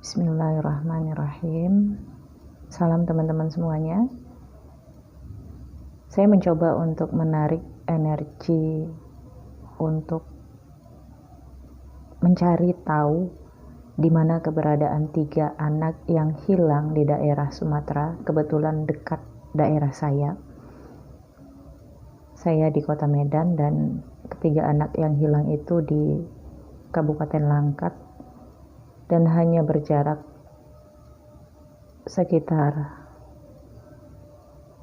Bismillahirrahmanirrahim. Salam teman-teman semuanya. Saya mencoba untuk menarik energi untuk mencari tahu di mana keberadaan 3 anak yang hilang di daerah Sumatera, kebetulan dekat daerah saya. Saya di Kota Medan dan ketiga anak yang hilang itu di Kabupaten Langkat dan hanya berjarak sekitar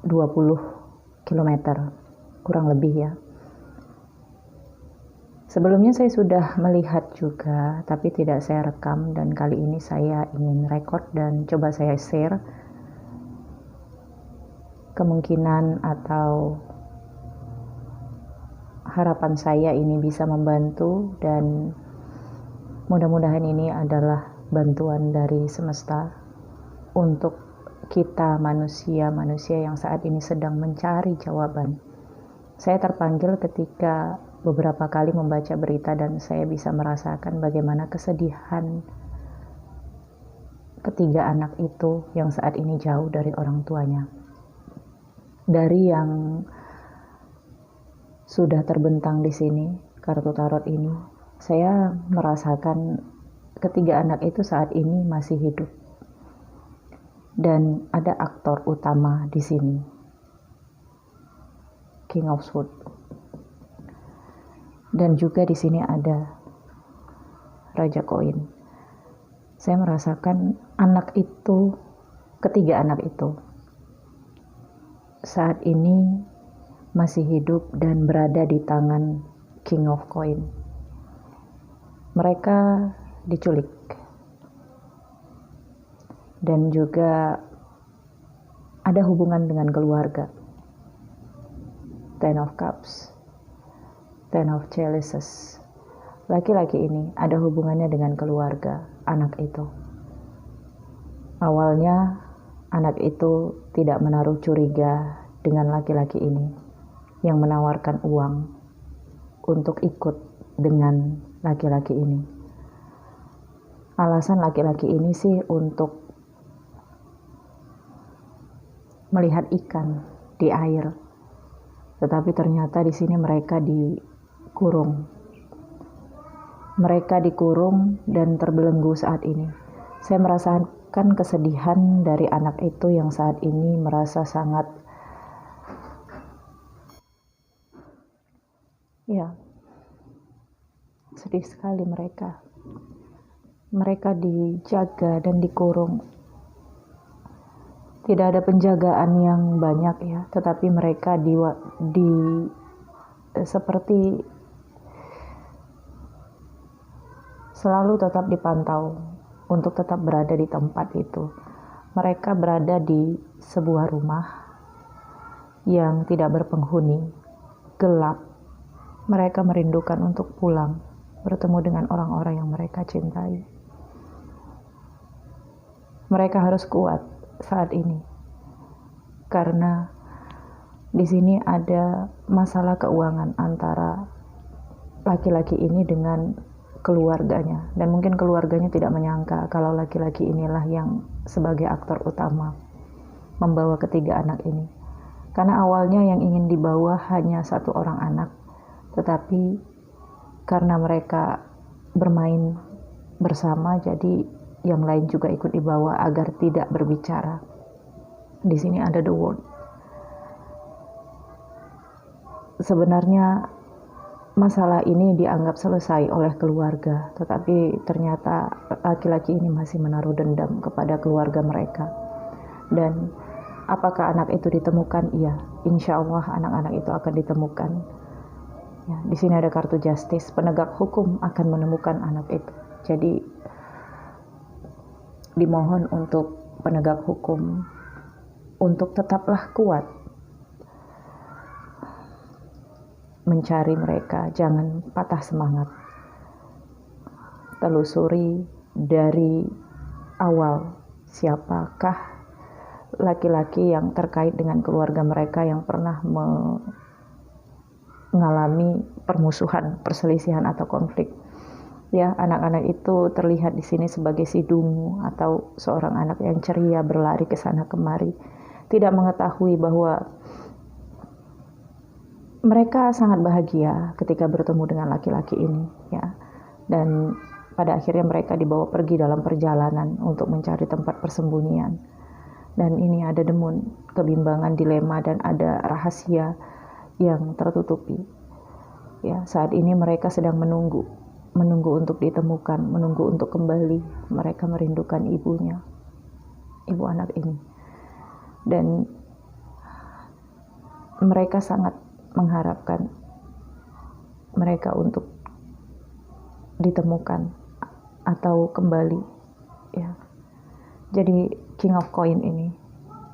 20 km kurang lebih ya. Sebelumnya saya sudah melihat juga, tapi tidak saya rekam, dan kali ini saya ingin record dan coba saya share kemungkinan atau harapan saya ini bisa membantu, dan mudah-mudahan ini adalah bantuan dari semesta untuk kita manusia-manusia yang saat ini sedang mencari jawaban. Saya terpanggil ketika beberapa kali membaca berita dan saya bisa merasakan bagaimana kesedihan ketiga anak itu yang saat ini jauh dari orang tuanya. Dari yang sudah terbentang di sini, kartu tarot ini, saya merasakan ketiga anak itu saat ini masih hidup. Dan ada aktor utama di sini, King of Swords. Dan juga di sini ada Raja Koin. Saya merasakan anak itu, ketiga anak itu, saat ini masih hidup dan berada di tangan King of Coin. Mereka diculik. Dan juga ada hubungan dengan keluarga. Ten of Cups, Ten of Chalices. Laki-laki ini ada hubungannya dengan keluarga anak itu. Awalnya anak itu tidak menaruh curiga dengan laki-laki ini yang menawarkan uang untuk ikut dengan laki-laki ini. Alasan laki-laki ini sih untuk melihat ikan di air, tetapi ternyata di sini mereka dikurung. Mereka dikurung dan terbelenggu saat ini. Saya merasakan kesedihan dari anak itu yang saat ini merasa sangat, sedih sekali mereka. Mereka dijaga dan dikurung. Tidak ada penjagaan yang banyak ya, tetapi mereka seperti selalu tetap dipantau untuk tetap berada di tempat itu. Mereka berada di sebuah rumah yang tidak berpenghuni, gelap. Mereka merindukan untuk pulang, bertemu dengan orang-orang yang mereka cintai. Mereka harus kuat saat ini, karena di sini ada masalah keuangan antara laki-laki ini dengan keluarganya, dan mungkin keluarganya tidak menyangka kalau laki-laki inilah yang sebagai aktor utama membawa ketiga anak ini, karena awalnya yang ingin dibawa hanya 1 orang anak, tetapi karena mereka bermain bersama, jadi yang lain juga ikut dibawa agar tidak berbicara. Di sini ada The World. Sebenarnya masalah ini dianggap selesai oleh keluarga, tetapi ternyata laki-laki ini masih menaruh dendam kepada keluarga mereka. Dan apakah anak itu ditemukan? Iya, insya Allah anak-anak itu akan ditemukan. Ya, di sini ada kartu Justice, penegak hukum akan menemukan anak itu. Jadi dimohon untuk penegak hukum untuk tetaplah kuat mencari mereka, jangan patah semangat. Telusuri dari awal siapakah laki-laki yang terkait dengan keluarga mereka yang pernah mengalami permusuhan, perselisihan atau konflik. Ya, anak-anak itu terlihat di sini sebagai si dungu atau seorang anak yang ceria berlari ke sana kemari, tidak mengetahui bahwa mereka sangat bahagia ketika bertemu dengan laki-laki ini, ya. Dan pada akhirnya mereka dibawa pergi dalam perjalanan untuk mencari tempat persembunyian. Dan ini ada demun, kebimbangan, dilema, dan ada rahasia yang tertutupi. Ya, saat ini mereka sedang menunggu untuk ditemukan, menunggu untuk kembali. Mereka merindukan ibunya, ibu anak ini. Dan mereka sangat mengharapkan mereka untuk ditemukan atau kembali, ya. Jadi King of Coin ini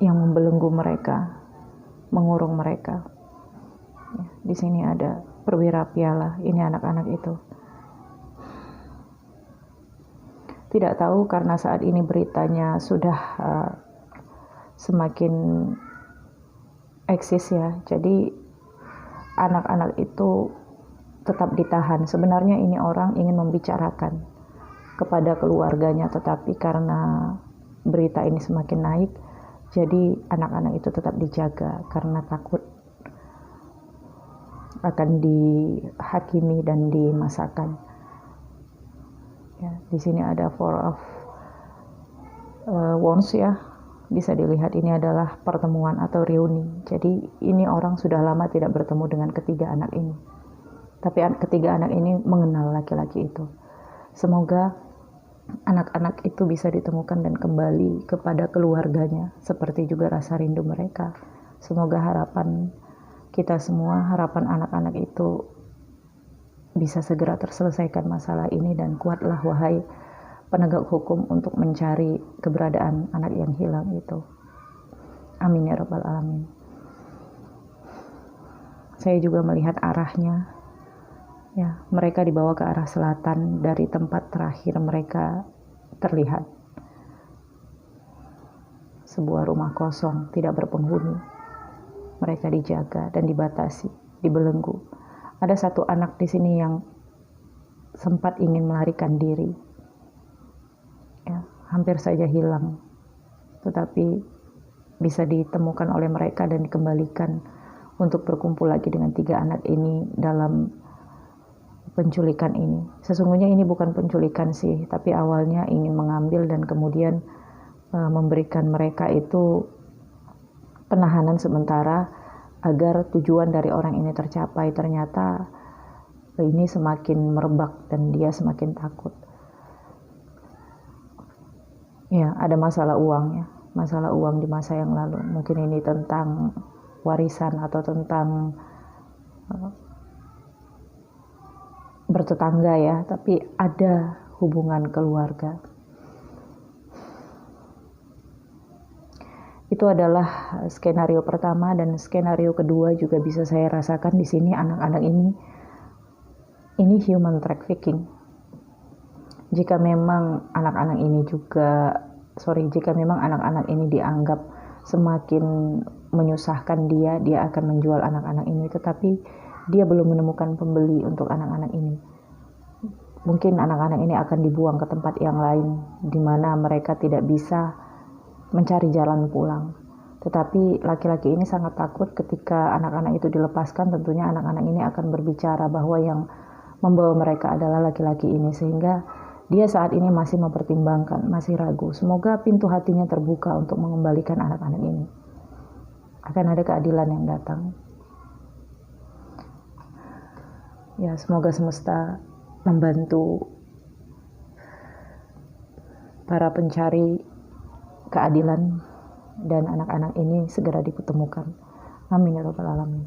yang membelenggu mereka, mengurung mereka. Ya, di sini ada perwira piala, ini anak-anak itu. Tidak tahu karena saat ini beritanya sudah semakin eksis, ya. Jadi anak-anak itu tetap ditahan. Sebenarnya ini orang ingin membicarakan kepada keluarganya, tetapi karena berita ini semakin naik, jadi anak-anak itu tetap dijaga karena takut akan dihakimi dan dimasakan. Ya, di sini ada Four of Wands, ya. Bisa dilihat ini adalah pertemuan atau reuni. Jadi ini orang sudah lama tidak bertemu dengan ketiga anak ini. Tapi ketiga anak ini mengenal laki-laki itu. Semoga anak-anak itu bisa ditemukan dan kembali kepada keluarganya, seperti juga rasa rindu mereka. Semoga harapan kita semua, harapan anak-anak itu bisa segera terselesaikan masalah ini, dan kuatlah wahai penegak hukum untuk mencari keberadaan anak yang hilang itu. Amin ya rabbal alamin. Saya juga melihat arahnya, ya, mereka dibawa ke arah selatan dari tempat terakhir mereka terlihat. Sebuah rumah kosong, tidak berpenghuni. Mereka dijaga dan dibatasi, dibelenggu. Ada satu anak di sini yang sempat ingin melarikan diri, ya, hampir saja hilang, tetapi bisa ditemukan oleh mereka dan dikembalikan untuk berkumpul lagi dengan tiga anak ini dalam penculikan ini. Sesungguhnya ini bukan penculikan sih, tapi awalnya ingin mengambil dan kemudian memberikan mereka itu penahanan sementara agar tujuan dari orang ini tercapai. Ternyata ini semakin merebak dan dia semakin takut. Ya, ada masalah uang, ya, masalah uang di masa yang lalu. Mungkin ini tentang warisan atau tentang bertetangga, ya, tapi ada hubungan keluarga. Itu adalah skenario pertama, dan skenario kedua juga bisa saya rasakan di sini. Anak-anak ini human trafficking. Jika memang anak-anak ini dianggap semakin menyusahkan dia akan menjual anak-anak ini, tetapi dia belum menemukan pembeli untuk anak-anak ini. Mungkin anak-anak ini akan dibuang ke tempat yang lain di mana mereka tidak bisa mencari jalan pulang. Tetapi laki-laki ini sangat takut ketika anak-anak itu dilepaskan. Tentunya anak-anak ini akan berbicara bahwa yang membawa mereka adalah laki-laki ini, sehingga dia saat ini masih mempertimbangkan, masih ragu. Semoga pintu hatinya terbuka untuk mengembalikan anak-anak ini. Akan ada keadilan yang datang. Ya, semoga semesta membantu para pencari keadilan dan anak-anak ini segera ditemukan. Amin ya rabbal alamin.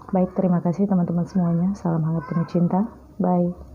Baik, terima kasih teman-teman semuanya. Salam hangat penuh cinta. Bye.